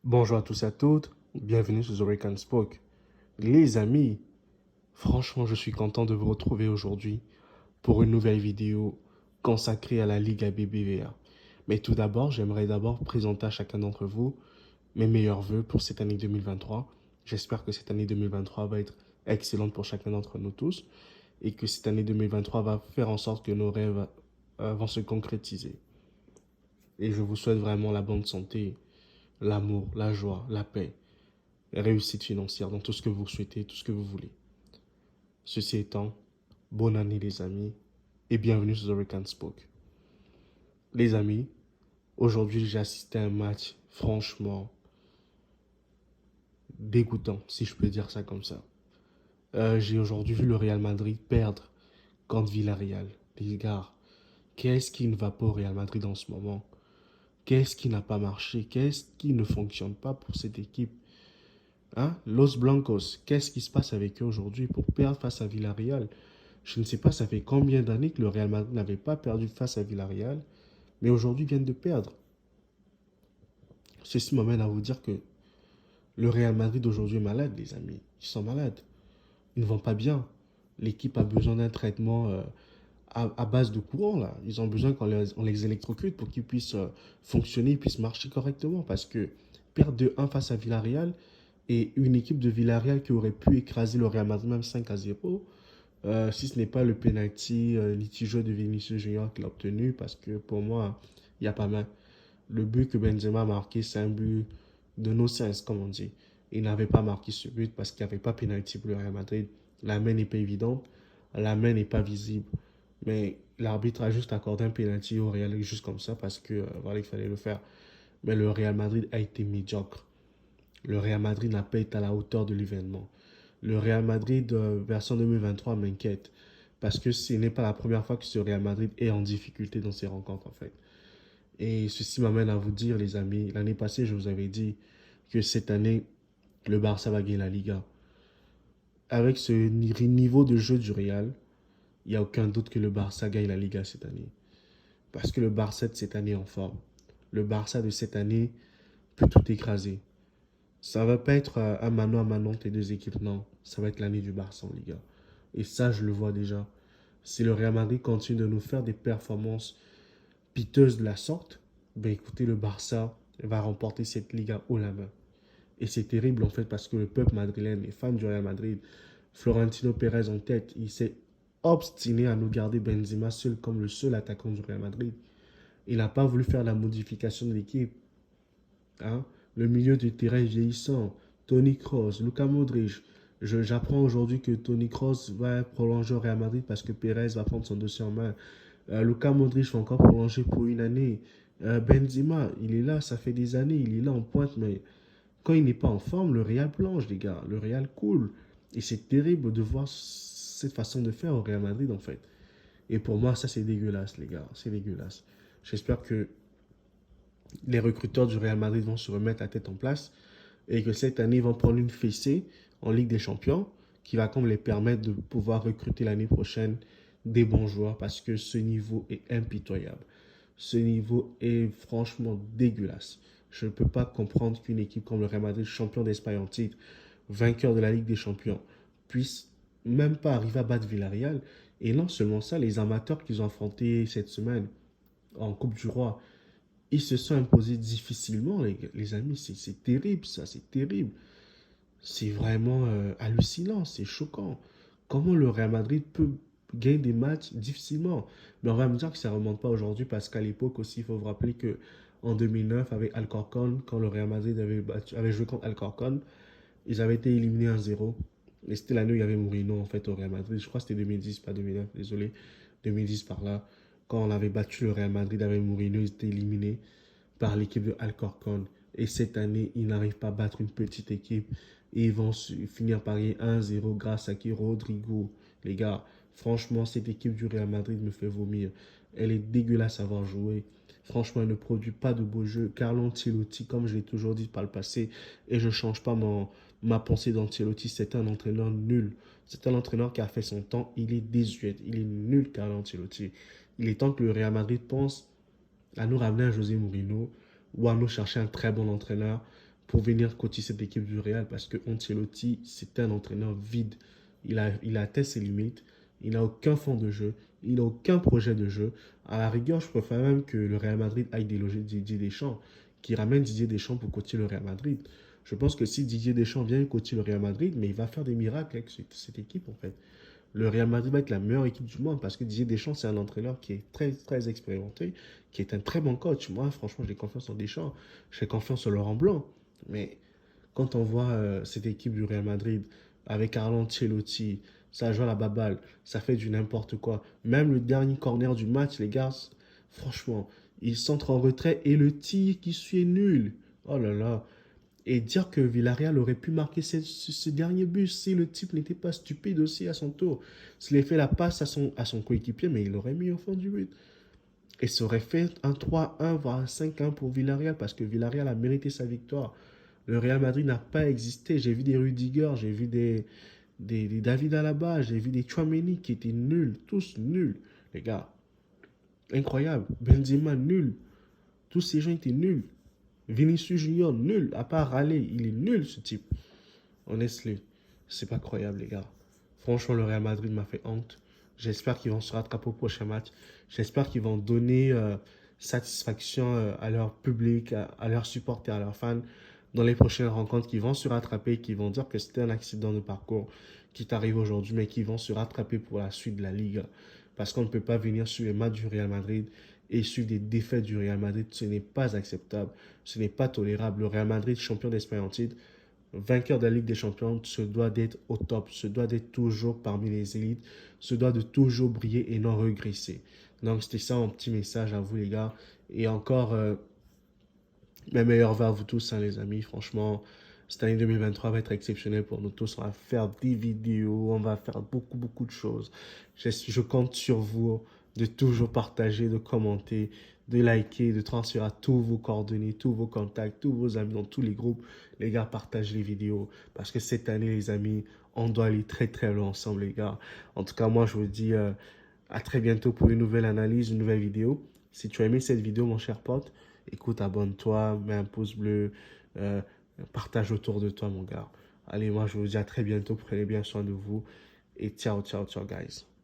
Bonjour à tous et à toutes, bienvenue sur The Rican Spoke. Les amis, franchement, je suis content de vous retrouver aujourd'hui pour une nouvelle vidéo consacrée à la Ligue BBVA. Mais tout d'abord, j'aimerais d'abord présenter à chacun d'entre vous mes meilleurs vœux pour cette année 2023. J'espère que cette année 2023 va être excellente pour chacun d'entre nous tous et que cette année 2023 va faire en sorte que nos rêves vont se concrétiser. Et je vous souhaite vraiment la bonne santé, l'amour, la joie, la paix, réussite financière dans tout ce que vous souhaitez, tout ce que vous voulez. Ceci étant, bonne année les amis et bienvenue sur The Rican Spoke. Les amis, aujourd'hui j'ai assisté à un match franchement dégoûtant, si je peux dire ça comme ça. J'ai aujourd'hui vu le Real Madrid perdre contre Villarreal. Les gars, qu'est-ce qui ne va pas au Real Madrid en ce moment? Qu'est-ce qui n'a pas marché? Qu'est-ce qui ne fonctionne pas pour cette équipe? Hein? Los Blancos, qu'est-ce qui se passe avec eux aujourd'hui pour perdre face à Villarreal? Je ne sais pas, ça fait combien d'années que le Real Madrid n'avait pas perdu face à Villarreal, mais aujourd'hui ils viennent de perdre. Ceci m'amène à vous dire que le Real Madrid aujourd'hui est malade, les amis. Ils sont malades. Ils ne vont pas bien. L'équipe a besoin d'un traitement à base de courant, là. Ils ont besoin qu'on les électrocute pour qu'ils puissent fonctionner, ils puissent marcher correctement. Parce que perdre 2-1 face à Villarreal et une équipe de Villarreal qui aurait pu écraser le Real Madrid même 5-0, si ce n'est pas le penalty litigieux de Vinicius Junior qu'il a obtenu, parce que pour moi, il n'y a pas main. Le but que Benzema a marqué, c'est un but de no sense, comme on dit. Il n'avait pas marqué ce but parce qu'il n'y avait pas penalty pour le Real Madrid. La main n'est pas évidente, la main n'est pas visible. Mais l'arbitre a juste accordé un penalty au Real juste comme ça parce que voilà, il fallait le faire. Mais le Real Madrid a été médiocre. Le Real Madrid n'a pas été à la hauteur de l'événement. Le Real Madrid version 2023 m'inquiète parce que ce n'est pas la première fois que ce Real Madrid est en difficulté dans ses rencontres en fait. Et ceci m'amène à vous dire les amis, l'année passée je vous avais dit que cette année le Barça va gagner la Liga. Avec ce niveau de jeu du Real, il n'y a aucun doute que le Barça gagne la Liga cette année. Parce que le Barça de cette année est en forme. Le Barça de cette année peut tout écraser. Ça va pas être un mano à mano entre les deux équipes, non. Ça va être l'année du Barça en Liga. Et ça, je le vois déjà. Si le Real Madrid continue de nous faire des performances piteuses de la sorte, ben écoutez, le Barça va remporter cette Liga haut la main. Et c'est terrible en fait parce que le peuple madrilène, les fans du Real Madrid, Florentino Pérez en tête, il s'est obstiné à nous garder Benzema seul comme le seul attaquant du Real Madrid. Il n'a pas voulu faire la modification de l'équipe. Hein? Le milieu du terrain vieillissant, Toni Kroos, Luka Modric. J'apprends aujourd'hui que Toni Kroos va prolonger au Real Madrid parce que Pérez va prendre son dossier en main. Luka Modric va encore prolonger pour une année. Benzema, il est là, ça fait des années, il est là en pointe, mais quand il n'est pas en forme, le Real plonge, les gars. Le Real coule. Et c'est terrible de voir cette façon de faire au Real Madrid, en fait. Et pour moi, ça, c'est dégueulasse, les gars. C'est dégueulasse. J'espère que les recruteurs du Real Madrid vont se remettre la tête en place et que cette année, ils vont prendre une fessée en Ligue des Champions qui va comme les permettre de pouvoir recruter l'année prochaine des bons joueurs parce que ce niveau est impitoyable. Ce niveau est franchement dégueulasse. Je ne peux pas comprendre qu'une équipe comme le Real Madrid, champion d'Espagne en titre, vainqueur de la Ligue des Champions, puisse même pas arriver à battre Villarreal. Et non seulement ça, les amateurs qu'ils ont affrontés cette semaine en Coupe du Roi, ils se sont imposés difficilement, les amis. C'est terrible, ça, c'est terrible. C'est vraiment hallucinant, c'est choquant. Comment le Real Madrid peut gagner des matchs difficilement? Mais on va me dire que ça ne remonte pas aujourd'hui parce qu'à l'époque aussi, il faut vous rappeler que en 2009, avec Alcorcon, quand le Real Madrid avait joué contre Alcorcon, ils avaient été éliminés 1-0. Et c'était l'année où il y avait Mourinho en fait au Real Madrid. Je crois que c'était 2010, pas 2009, désolé. 2010 par là. Quand on avait battu le Real Madrid avec Mourinho, ils étaient éliminés par l'équipe de Alcorcon. Et cette année, ils n'arrivent pas à battre une petite équipe. Et ils vont finir par gagner 1-0 grâce à qui Rodrigo. Les gars, franchement, cette équipe du Real Madrid me fait vomir. Elle est dégueulasse à avoir joué. Franchement, elle ne produit pas de beaux jeux. Carlo Ancelotti, comme je l'ai toujours dit par le passé, et je ne change pas ma pensée d'Ancelotti, c'est un entraîneur nul. C'est un entraîneur qui a fait son temps. Il est désuet. Il est nul, Carlo Ancelotti. Il est temps que le Real Madrid pense à nous ramener un José Mourinho ou à nous chercher un très bon entraîneur pour venir coacher cette équipe du Real parce que Ancelotti, c'est un entraîneur vide. Il a atteint ses limites. Il n'a aucun fond de jeu. Il n'a aucun projet de jeu. À la rigueur, je préfère même que le Real Madrid aille déloger Didier Deschamps, qui ramène Didier Deschamps pour coacher le Real Madrid. Je pense que si Didier Deschamps vient coacher le Real Madrid, mais il va faire des miracles avec cette équipe en fait. Le Real Madrid va être la meilleure équipe du monde parce que Didier Deschamps, c'est un entraîneur qui est très, très expérimenté, qui est un très bon coach. Moi, franchement, j'ai confiance en Deschamps. J'ai confiance en Laurent Blanc. Mais quand on voit cette équipe du Real Madrid avec Carlo Ancelotti, ça joue à la baballe, ça fait du n'importe quoi. Même le dernier corner du match, les gars, franchement, ils centrent en retrait et le tir qui suit est nul. Oh là là. Et dire que Villarreal aurait pu marquer ce dernier but si le type n'était pas stupide aussi à son tour. S'il avait fait la passe à son coéquipier, mais il l'aurait mis au fond du but. Et ça aurait fait un 3-1, voire un 5-1 pour Villarreal, parce que Villarreal a mérité sa victoire. Le Real Madrid n'a pas existé. J'ai vu des Rudiger, j'ai vu des David Alaba, j'ai vu des Tchouaméni qui étaient nuls, tous nuls, les gars. Incroyable. Benzema, nul. Tous ces gens étaient nuls. Vinicius Junior, nul. À part râler, il est nul ce type. Honestly, c'est pas croyable, les gars. Franchement, le Real Madrid m'a fait honte. J'espère qu'ils vont se rattraper au prochain match. J'espère qu'ils vont donner satisfaction à leur public, à leurs supporters, à leurs fans dans les prochaines rencontres, qui vont se rattraper, qui vont dire que c'était un accident de parcours qui t'arrive aujourd'hui, mais qui vont se rattraper pour la suite de la Ligue. Parce qu'on ne peut pas venir sur les matchs du Real Madrid et suivre des défaites du Real Madrid. Ce n'est pas acceptable. Ce n'est pas tolérable. Le Real Madrid, champion d'Espagne en titre, vainqueur de la Ligue des Champions, se doit d'être au top, se doit d'être toujours parmi les élites, se doit de toujours briller et non regresser. Donc c'était ça mon petit message à vous les gars. Et encore, mes meilleurs vœux à vous tous, hein, les amis. Franchement, cette année 2023 va être exceptionnelle pour nous tous. On va faire des vidéos, on va faire beaucoup, beaucoup de choses. Je compte sur vous de toujours partager, de commenter, de liker, de transférer à tous vos coordonnées, tous vos contacts, tous vos amis dans tous les groupes. Les gars, partagez les vidéos parce que cette année, les amis, on doit aller très, très loin ensemble, les gars. En tout cas, moi, je vous dis à très bientôt pour une nouvelle analyse, une nouvelle vidéo. Si tu as aimé cette vidéo, mon cher pote, écoute, abonne-toi, mets un pouce bleu, euh, partage autour de toi, mon gars. Allez, moi, je vous dis à très bientôt. Prenez bien soin de vous. Et ciao, ciao, ciao, guys.